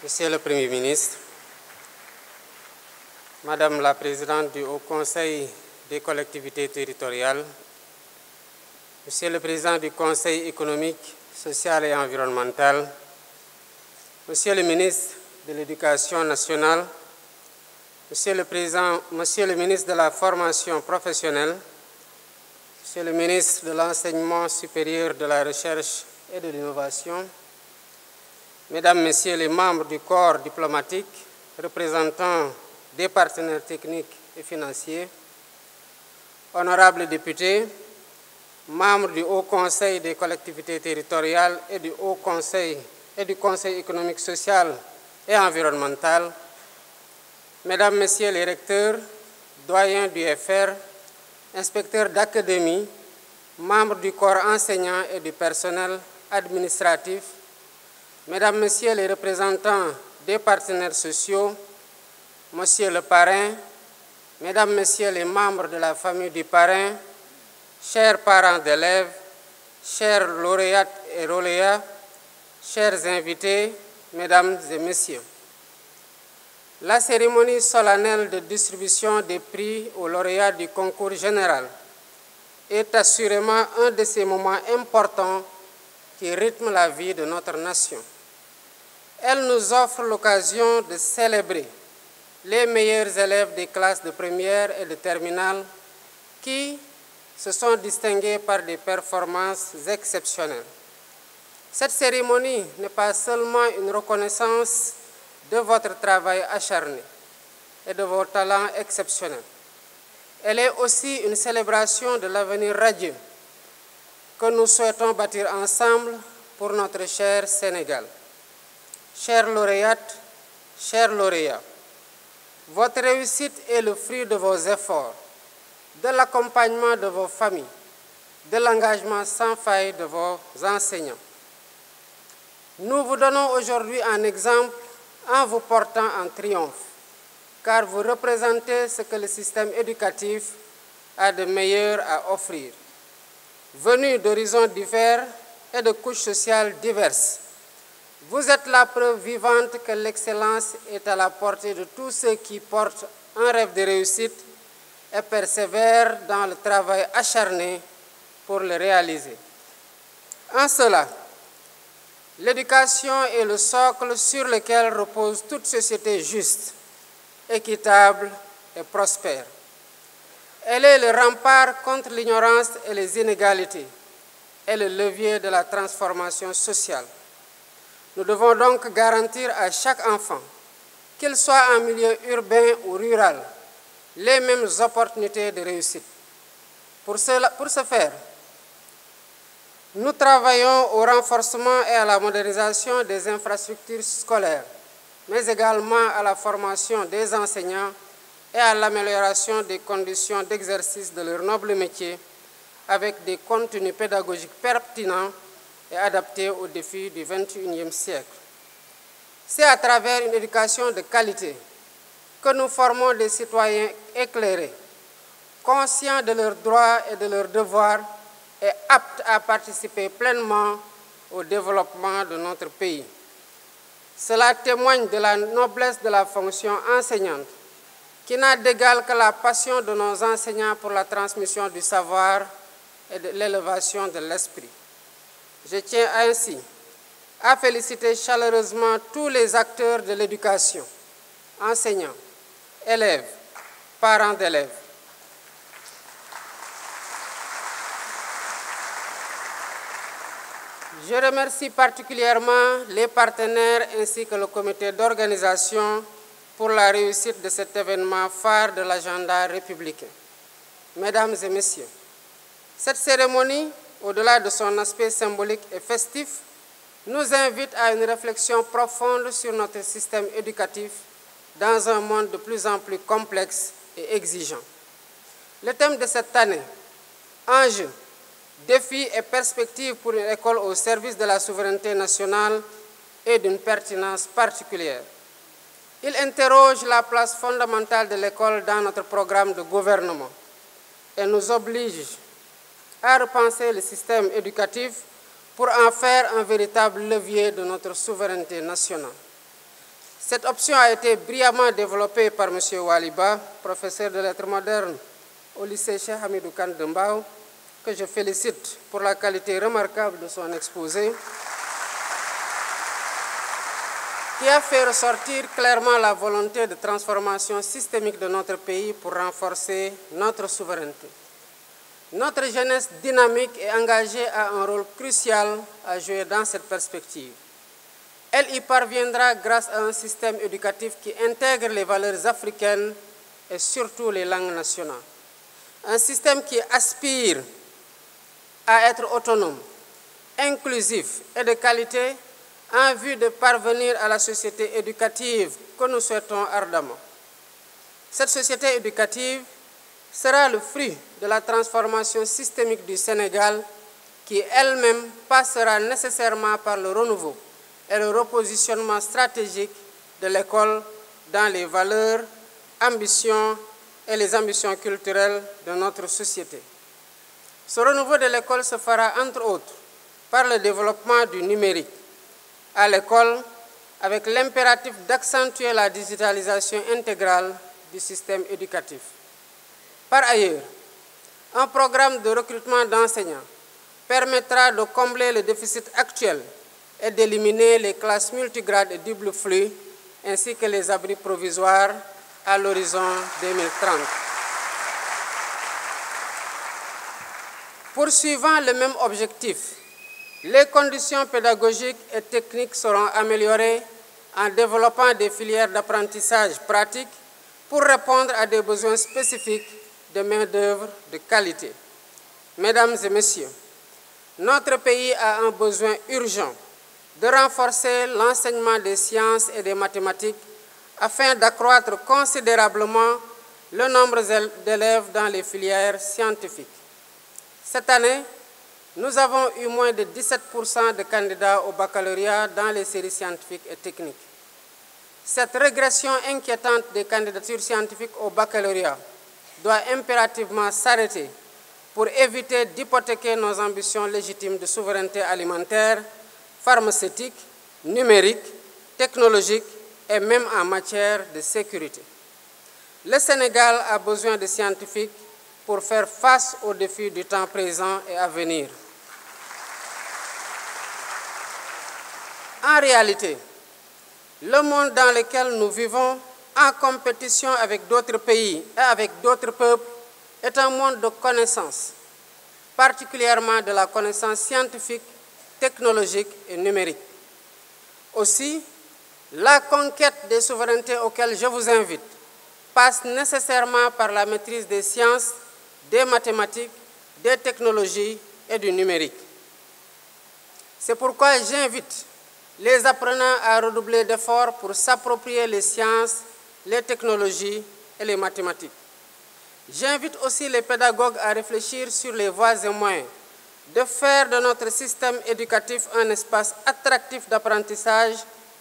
Monsieur le Premier ministre, Madame la Présidente du Haut Conseil des collectivités territoriales, Monsieur le Président du Conseil économique, social et environnemental, Monsieur le ministre de l'Éducation nationale, Monsieur le ministre de la Formation professionnelle, Monsieur le ministre de l'Enseignement supérieur, de la Recherche et de l'Innovation, Mesdames, Messieurs les membres du corps diplomatique, représentants des partenaires techniques et financiers, honorables députés, membres du Haut Conseil des collectivités territoriales et du Conseil économique, social et environnemental, Mesdames, Messieurs les recteurs, doyens du FR, inspecteurs d'académie, membres du corps enseignant et du personnel administratif, Mesdames, Messieurs les représentants des partenaires sociaux, Monsieur le parrain, Mesdames, Messieurs les membres de la famille du parrain, chers parents d'élèves, chers lauréates et lauréats, chers invités, Mesdames et Messieurs. La cérémonie solennelle de distribution des prix aux lauréats du concours général est assurément un de ces moments importants qui rythment la vie de notre nation. Elle nous offre l'occasion de célébrer les meilleurs élèves des classes de première et de terminale qui se sont distingués par des performances exceptionnelles. Cette cérémonie n'est pas seulement une reconnaissance de votre travail acharné et de vos talents exceptionnels. Elle est aussi une célébration de l'avenir radieux que nous souhaitons bâtir ensemble pour notre cher Sénégal. Chères lauréates, chers lauréats, votre réussite est le fruit de vos efforts, de l'accompagnement de vos familles, de l'engagement sans faille de vos enseignants. Nous vous donnons aujourd'hui un exemple en vous portant en triomphe, car vous représentez ce que le système éducatif a de meilleur à offrir. Venus d'horizons divers et de couches sociales diverses, vous êtes la preuve vivante que l'excellence est à la portée de tous ceux qui portent un rêve de réussite et persévèrent dans le travail acharné pour le réaliser. En cela, l'éducation est le socle sur lequel repose toute société juste, équitable et prospère. Elle est le rempart contre l'ignorance et les inégalités et le levier de la transformation sociale. Nous devons donc garantir à chaque enfant, qu'il soit en milieu urbain ou rural, les mêmes opportunités de réussite. Pour ce faire, nous travaillons au renforcement et à la modernisation des infrastructures scolaires, mais également à la formation des enseignants et à l'amélioration des conditions d'exercice de leur noble métier avec des contenus pédagogiques pertinents et adaptés aux défis du XXIe siècle. C'est à travers une éducation de qualité que nous formons des citoyens éclairés, conscients de leurs droits et de leurs devoirs et aptes à participer pleinement au développement de notre pays. Cela témoigne de la noblesse de la fonction enseignante, qui n'a d'égal que la passion de nos enseignants pour la transmission du savoir et de l'élévation de l'esprit. Je tiens ainsi à féliciter chaleureusement tous les acteurs de l'éducation, enseignants, élèves, parents d'élèves. Je remercie particulièrement les partenaires ainsi que le comité d'organisation pour la réussite de cet événement phare de l'agenda républicain. Mesdames et messieurs, cette cérémonie, au-delà de son aspect symbolique et festif, nous invite à une réflexion profonde sur notre système éducatif dans un monde de plus en plus complexe et exigeant. Le thème de cette année, enjeux, défis et perspectives pour une école au service de la souveraineté nationale, est d'une pertinence particulière. Il interroge la place fondamentale de l'école dans notre programme de gouvernement et nous oblige à repenser le système éducatif pour en faire un véritable levier de notre souveraineté nationale. Cette option a été brillamment développée par M. Waliba, professeur de lettres modernes au lycée Cheikh Hamidou Kane de Mbao, que je félicite pour la qualité remarquable de son exposé, qui a fait ressortir clairement la volonté de transformation systémique de notre pays pour renforcer notre souveraineté. Notre jeunesse dynamique et engagée a un rôle crucial à jouer dans cette perspective. Elle y parviendra grâce à un système éducatif qui intègre les valeurs africaines et surtout les langues nationales. Un système qui aspire à être autonome, inclusif et de qualité en vue de parvenir à la société éducative que nous souhaitons ardemment. Cette société éducative sera le fruit de la transformation systémique du Sénégal qui elle-même passera nécessairement par le renouveau et le repositionnement stratégique de l'école dans les valeurs, ambitions et les ambitions culturelles de notre société. Ce renouveau de l'école se fera entre autres par le développement du numérique à l'école avec l'impératif d'accentuer la digitalisation intégrale du système éducatif. Par ailleurs, un programme de recrutement d'enseignants permettra de combler le déficit actuel et d'éliminer les classes multigrades et double flux ainsi que les abris provisoires à l'horizon 2030. Poursuivant le même objectif, les conditions pédagogiques et techniques seront améliorées en développant des filières d'apprentissage pratique pour répondre à des besoins spécifiques de main-d'œuvre de qualité. Mesdames et messieurs, notre pays a un besoin urgent de renforcer l'enseignement des sciences et des mathématiques afin d'accroître considérablement le nombre d'élèves dans les filières scientifiques. Cette année, nous avons eu moins de 17% de candidats au baccalauréat dans les séries scientifiques et techniques. Cette régression inquiétante des candidatures scientifiques au baccalauréat doit impérativement s'arrêter pour éviter d'hypothéquer nos ambitions légitimes de souveraineté alimentaire, pharmaceutique, numérique, technologique et même en matière de sécurité. Le Sénégal a besoin de scientifiques pour faire face aux défis du temps présent et à venir. En réalité, le monde dans lequel nous vivons, en compétition avec d'autres pays et avec d'autres peuples, est un monde de connaissances, particulièrement de la connaissance scientifique, technologique et numérique. Aussi, la conquête des souverainetés auxquelles je vous invite passe nécessairement par la maîtrise des sciences, des mathématiques, des technologies et du numérique. C'est pourquoi j'invite les apprenants à redoubler d'efforts pour s'approprier les sciences, les technologies et les mathématiques. J'invite aussi les pédagogues à réfléchir sur les voies et moyens de faire de notre système éducatif un espace attractif d'apprentissage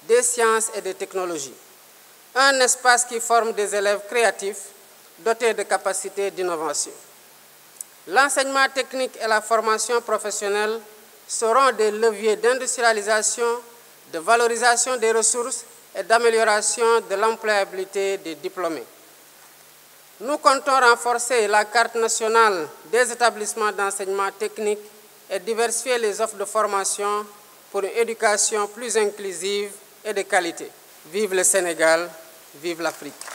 des sciences et des technologies. Un espace qui forme des élèves créatifs, dotés de capacités d'innovation. L'enseignement technique et la formation professionnelle seront des leviers d'industrialisation, de valorisation des ressources et d'amélioration de l'employabilité des diplômés. Nous comptons renforcer la carte nationale des établissements d'enseignement technique et diversifier les offres de formation pour une éducation plus inclusive et de qualité. Vive le Sénégal, vive l'Afrique.